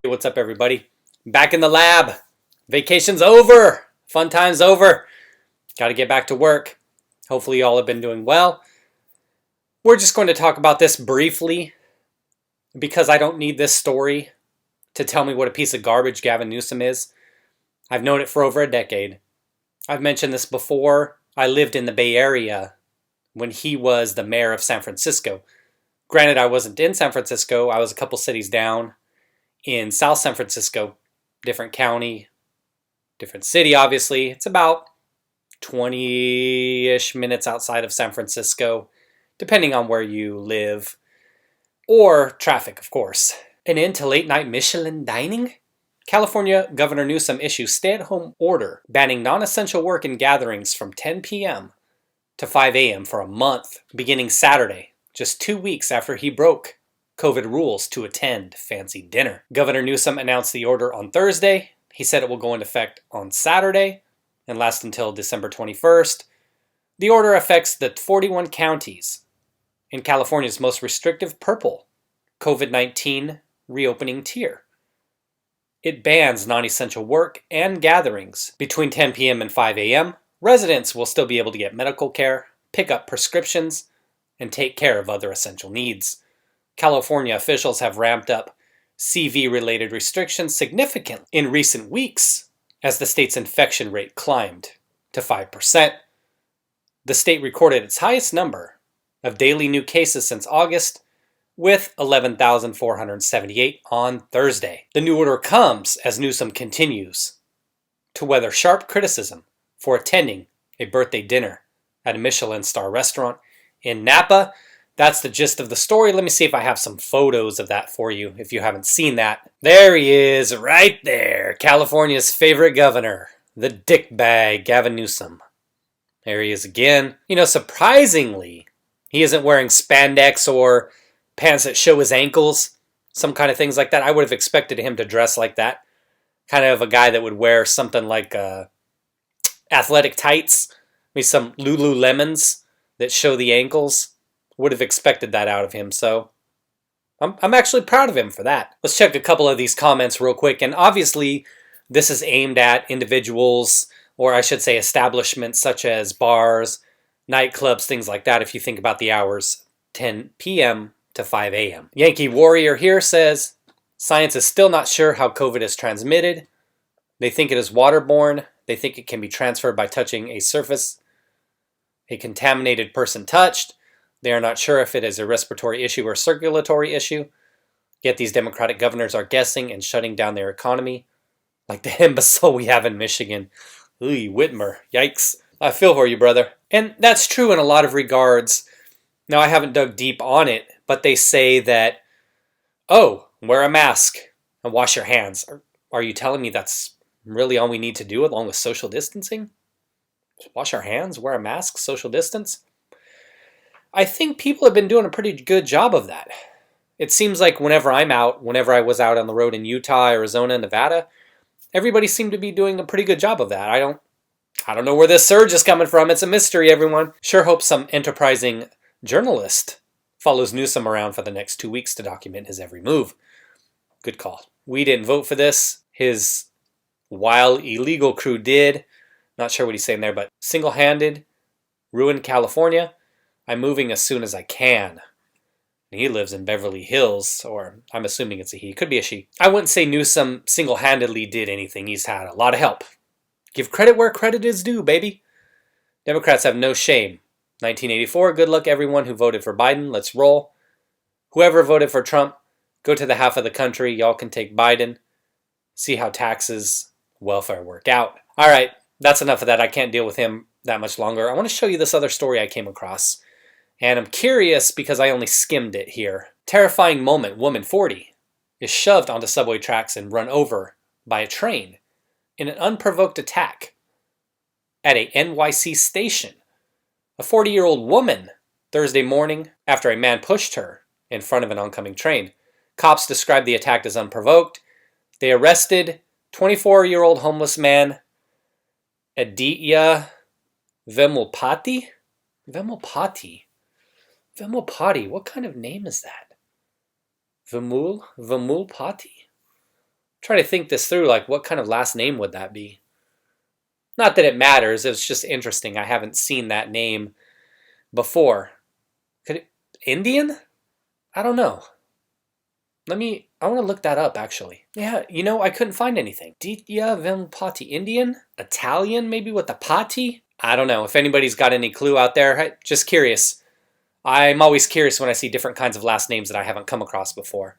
Hey, what's up, everybody? Back in the lab. Vacation's over. Fun time's over. Got to get back to work. Hopefully you all have been doing well. We're just going to talk about this briefly because I don't need this story to tell me what a piece of garbage Gavin Newsom is. I've known it for over a decade. I've mentioned this before. I lived in the Bay Area when he was the mayor of San Francisco. Granted, I wasn't in San Francisco. I was a couple cities down in South San Francisco, different county, different city, obviously. It's about 20-ish minutes outside of San Francisco, depending on where you live, or traffic, of course. An end to late-night Michelin dining? California Governor Newsom issues stay-at-home order banning non-essential work and gatherings from 10 p.m. to 5 a.m. for a month, beginning Saturday, just 2 weeks after he broke COVID rules to attend fancy dinner. Governor Newsom announced the order on Thursday. He said it will go into effect on Saturday and last until December 21st. The order affects the 41 counties in California's most restrictive purple COVID-19 reopening tier. It bans non-essential work and gatherings between 10 p.m. and 5 a.m. Residents will still be able to get medical care, pick up prescriptions, and take care of other essential needs. California officials have ramped up CV-related restrictions significantly in recent weeks as the state's infection rate climbed to 5%. The state recorded its highest number of daily new cases since August, with 11,478 on Thursday. The new order comes as Newsom continues to weather sharp criticism for attending a birthday dinner at a Michelin star restaurant in Napa. That's the gist of the story. Let me see if I have some photos of that for you if you haven't seen that. There he is, right there. California's favorite governor, the dickbag Gavin Newsom. There he is again. You know, surprisingly, he isn't wearing spandex or pants that show his ankles, some kind of things like that. I would have expected him to dress like that. Kind of a guy that would wear something like athletic tights, maybe some Lululemons that show the ankles. Would have expected that out of him, so I'm actually proud of him for that. Let's check a couple of these comments real quick, and obviously this is aimed at individuals, or I should say establishments such as bars, nightclubs, things like that, if you think about the hours 10 p.m. to 5 a.m. Yankee Warrior here says, science is still not sure how COVID is transmitted. They think it is waterborne. They think it can be transferred by touching a surface a contaminated person touched. They are not sure if it is a respiratory issue or circulatory issue. Yet these Democratic governors are guessing and shutting down their economy. Like the imbecile we have in Michigan. Ooh, Whitmer. Yikes. I feel for you, brother. And that's true in a lot of regards. Now, I haven't dug deep on it, but they say that, oh, wear a mask and wash your hands. Are you telling me that's really all we need to do along with social distancing? Just wash our hands, wear a mask, social distance? I think people have been doing a pretty good job of that. It seems like whenever I'm out, whenever I was out on the road in Utah, Arizona, Nevada, everybody seemed to be doing a pretty good job of that. I don't know where this surge is coming from. It's a mystery, everyone. Sure hope some enterprising journalist follows Newsom around for the next 2 weeks to document his every move. Good call. We didn't vote for this. His wild illegal crew did. Not sure what he's saying there, but single-handed ruined California. I'm moving as soon as I can. He lives in Beverly Hills, or I'm assuming it's a he. Could be a she. I wouldn't say Newsom single-handedly did anything. He's had a lot of help. Give credit where credit is due, baby. Democrats have no shame. 1984, good luck everyone who voted for Biden. Let's roll. Whoever voted for Trump, go to the half of the country. Y'all can take Biden. See how taxes, welfare work out. All right, that's enough of that. I can't deal with him that much longer. I want to show you this other story I came across. And I'm curious because I only skimmed it here. Terrifying moment. Woman 40 is shoved onto subway tracks and run over by a train in an unprovoked attack at a NYC station. A 40-year-old woman Thursday morning after a man pushed her in front of an oncoming train. Cops described the attack as unprovoked. They arrested 24-year-old homeless man Aditya Vemulpati? Vemulpati, what kind of name is that? Vemulpati? Try to think this through, like what kind of last name would that be? Not that it matters, it's just interesting. I haven't seen that name before. Indian? I don't know. I want to look that up actually. Yeah, you know, I couldn't find anything. Ditya Vempati, Indian? Italian maybe with the pati? I don't know. If anybody's got any clue out there, just curious. I'm always curious when I see different kinds of last names that I haven't come across before.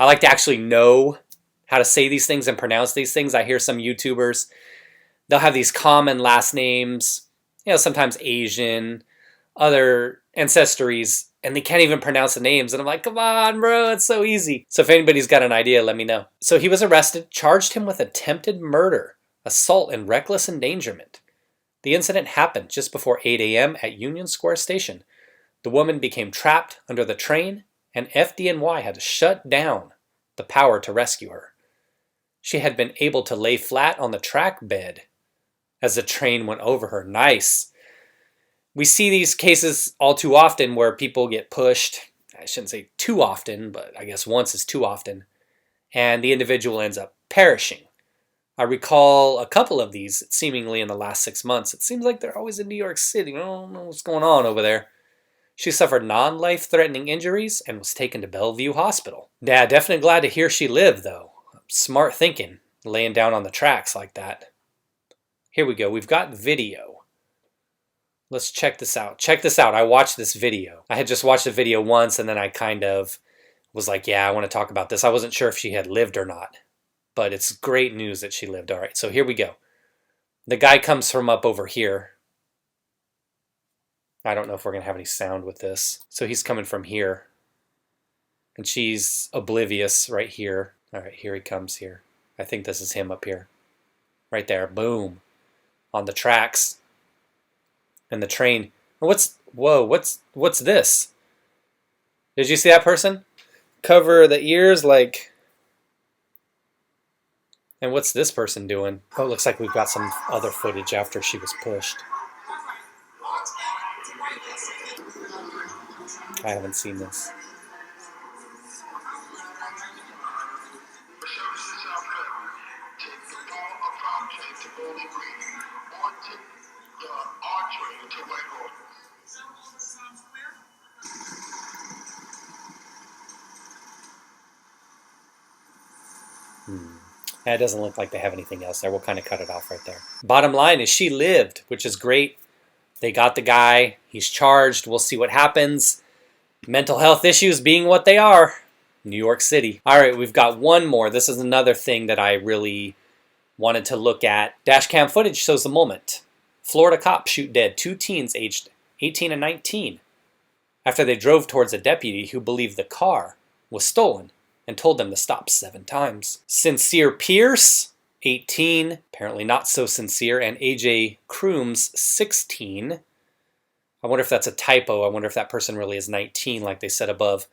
I like to actually know how to say these things and pronounce these things. I hear some YouTubers, they'll have these common last names, you know, sometimes Asian, other ancestries, and they can't even pronounce the names. And I'm like, come on, bro, it's so easy. So if anybody's got an idea, let me know. So he was arrested, charged him with attempted murder, assault, and reckless endangerment. The incident happened just before 8 a.m. at Union Square Station. The woman became trapped under the train, and FDNY had to shut down the power to rescue her. She had been able to lay flat on the track bed as the train went over her. Nice. We see these cases all too often where people get pushed. I shouldn't say too often, but I guess once is too often. And the individual ends up perishing. I recall a couple of these seemingly in the last 6 months. It seems like they're always in New York City. I don't know what's going on over there. She suffered non-life-threatening injuries and was taken to Bellevue Hospital. Yeah, definitely glad to hear she lived, though. Smart thinking, laying down on the tracks like that. Here we go. We've got video. Let's check this out. Check this out. I watched this video. I had just watched the video once, and then I kind of was like, yeah, I want to talk about this. I wasn't sure if she had lived or not, but it's great news that she lived. All right, so here we go. The guy comes from up over here. I don't know if we're going to have any sound with this. So he's coming from here. And she's oblivious right here. All right, here he comes here. I think this is him up here. Right there. Boom. On the tracks. And the train. Whoa, what's this? Did you see that person? Cover the ears like... And what's this person doing? Oh, it looks like we've got some other footage after she was pushed. I haven't seen this. It doesn't look like they have anything else there. We'll kind of cut it off right there. Bottom line is she lived, which is great. They got the guy. He's charged. We'll see what happens. Mental health issues being what they are. New York City. All right, we've got one more. This is another thing that I really wanted to look at. Dashcam footage shows the moment. Florida cops shoot dead 2 teens aged 18 and 19 after they drove towards a deputy who believed the car was stolen and told them to stop 7 times. Sincere Pierce, 18, apparently not so sincere, and AJ Crooms, 16. I wonder if that's a typo. I wonder if that person really is 19 like they said above.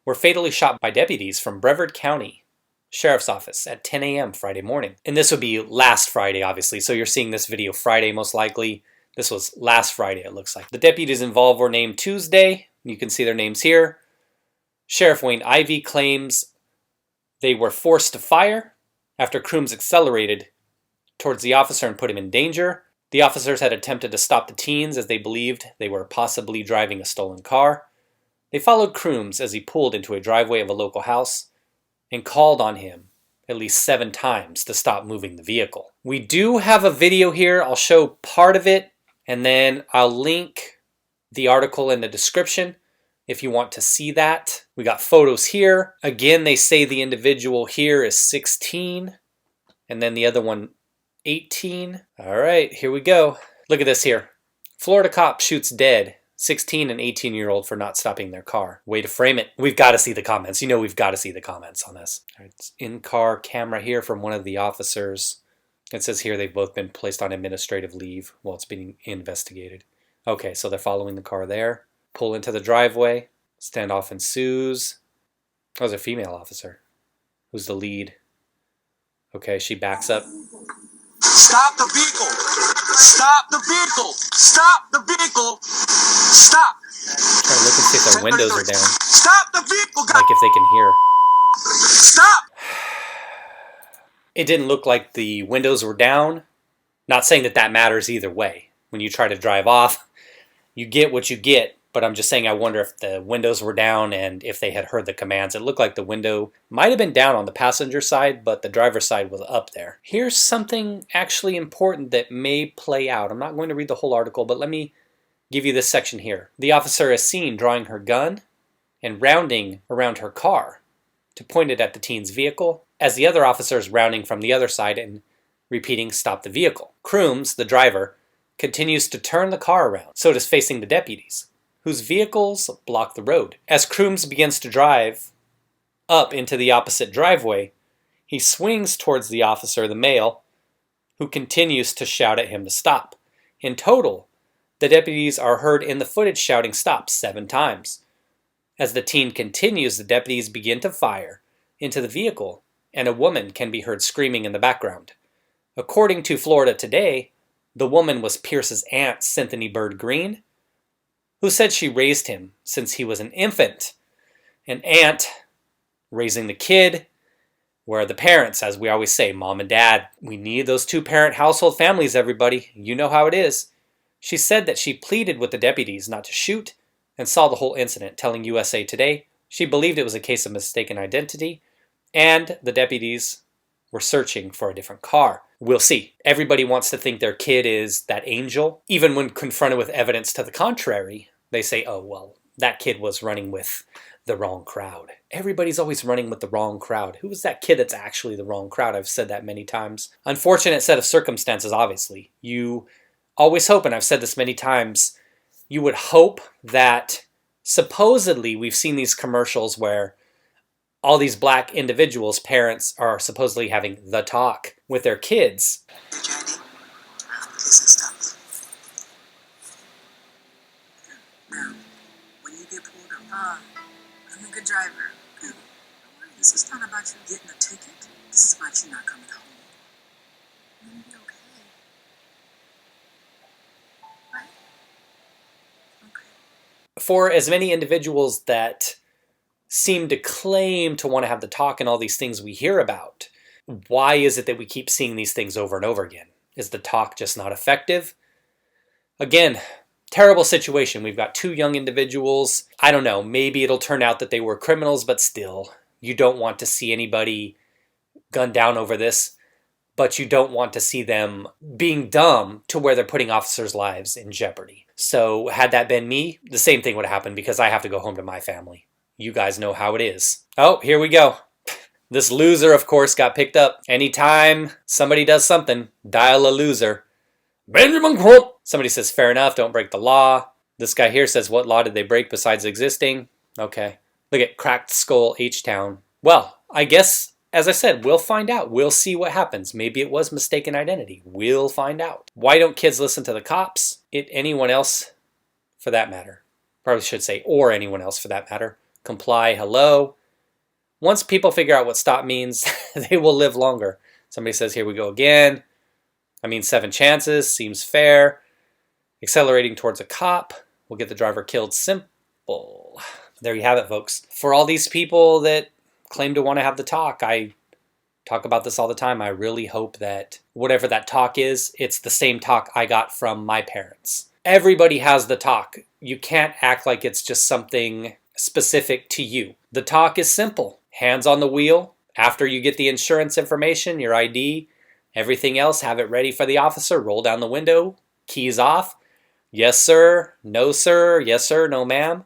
Were fatally shot by deputies from Brevard County Sheriff's Office at 10 a.m. Friday morning. And this would be last Friday, obviously. So you're seeing this video Friday, most likely. This was last Friday, it looks like. The deputies involved were named Tuesday. You can see their names here. Sheriff Wayne Ivey claims they were forced to fire after Crooms accelerated towards the officer and put him in danger. The officers had attempted to stop the teens as they believed they were possibly driving a stolen car. They followed Crooms as he pulled into a driveway of a local house and called on him at least 7 times to stop moving the vehicle. We do have a video here. I'll show part of it, and then I'll link the article in the description if you want to see that. We got photos here. Again, they say the individual here is 16, and then the other one 18. All right, here we go. Look at this here. Florida cop shoots dead 16 and 18-year-old for not stopping their car. Way to frame it. We've got to see the comments. You know we've got to see the comments on this. All right, it's in-car camera here from one of the officers. It says here they've both been placed on administrative leave while it's being investigated. Okay, so they're following the car there. Pull into the driveway. Standoff ensues. That was a female officer. Who's the lead? Okay, she backs up. Stop the vehicle! Stop the vehicle! Stop the vehicle! Stop! Trying to look and see if their windows are down. Stop the vehicle, guys! Like if they can hear. Stop! It didn't look like the windows were down. Not saying that that matters either way. When you try to drive off, you get what you get, but I'm just saying I wonder if the windows were down and if they had heard the commands. It looked like the window might have been down on the passenger side, but the driver's side was up there. Here's something actually important that may play out. I'm not going to read the whole article, but let me give you this section here. The officer is seen drawing her gun and rounding around her car to point it at the teen's vehicle, as the other officer is rounding from the other side and repeating, "Stop the vehicle." Crooms, the driver, continues to turn the car around so it is facing the deputies, whose vehicles block the road. As Crooms begins to drive up into the opposite driveway, he swings towards the officer, the male, who continues to shout at him to stop. In total, the deputies are heard in the footage shouting "stop" 7 times. As the teen continues, the deputies begin to fire into the vehicle, and a woman can be heard screaming in the background. According to Florida Today, the woman was Pierce's aunt, Cynthia Bird Green, who said she raised him since he was an infant. An aunt raising the kid. Where are the parents? As we always say, mom and dad. We need those 2-parent household families, everybody. You know how it is. She said that she pleaded with the deputies not to shoot and saw the whole incident, telling USA Today she believed it was a case of mistaken identity and the deputies were searching for a different car. We'll see. Everybody wants to think their kid is that angel. Even when confronted with evidence to the contrary, they say, oh, well, that kid was running with the wrong crowd. Everybody's always running with the wrong crowd. Who is that kid that's actually the wrong crowd? I've said that many times. Unfortunate set of circumstances, obviously. You always hope, and I've said this many times, you would hope that supposedly we've seen these commercials where all these black individuals, parents, are supposedly having the talk with their kids. Now, when you get pulled over, I'm a good driver. Okay. This is not about you getting a ticket. This is about you not coming home. You're gonna be okay. Right? Okay. For as many individuals that seem to claim to want to have the talk and all these things we hear about, why is it that we keep seeing these things over and over again? Is the talk just not effective? Again, terrible situation. We've got 2 young individuals. I don't know, maybe it'll turn out that they were criminals, but still, you don't want to see anybody gunned down over this, but you don't want to see them being dumb to where they're putting officers' lives in jeopardy. So had that been me, the same thing would happen because I have to go home to my family. You guys know how it is. Oh, here we go. This loser, of course, got picked up. Anytime somebody does something, dial a loser. Benjamin Crump. Somebody says, fair enough, don't break the law. This guy here says, what law did they break besides existing? Okay. Look at Cracked Skull H-Town. Well, I guess, as I said, we'll find out. We'll see what happens. Maybe it was mistaken identity. We'll find out. Why don't kids listen to the cops? Anyone else for that matter. Probably should say, or anyone else for that matter. Comply, hello. Once people figure out what stop means, they will live longer. Somebody says, here we go again. 7 chances, seems fair. Accelerating towards a cop will get the driver killed. Simple. There you have it, folks. For all these people that claim to want to have the talk, I talk about this all the time. I really hope that whatever that talk is, it's the same talk I got from my parents. Everybody has the talk. You can't act like it's just something specific to you. The talk is simple. Hands on the wheel. After you get the insurance information, your ID, everything else, have it ready for the officer. Roll down the window. Keys off. Yes, sir. No, sir. Yes, sir. No, ma'am.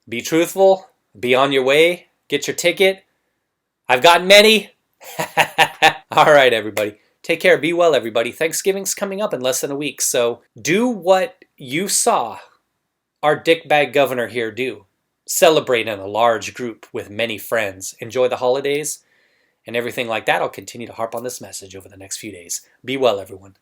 Be truthful. Be on your way. Get your ticket. I've gotten many. All right, everybody. Take care. Be well, everybody. Thanksgiving's coming up in less than a week, so do what you saw our dickbag governor here do. Celebrate in a large group with many friends. Enjoy the holidays and everything like that. I'll continue to harp on this message over the next few days. Be well, everyone.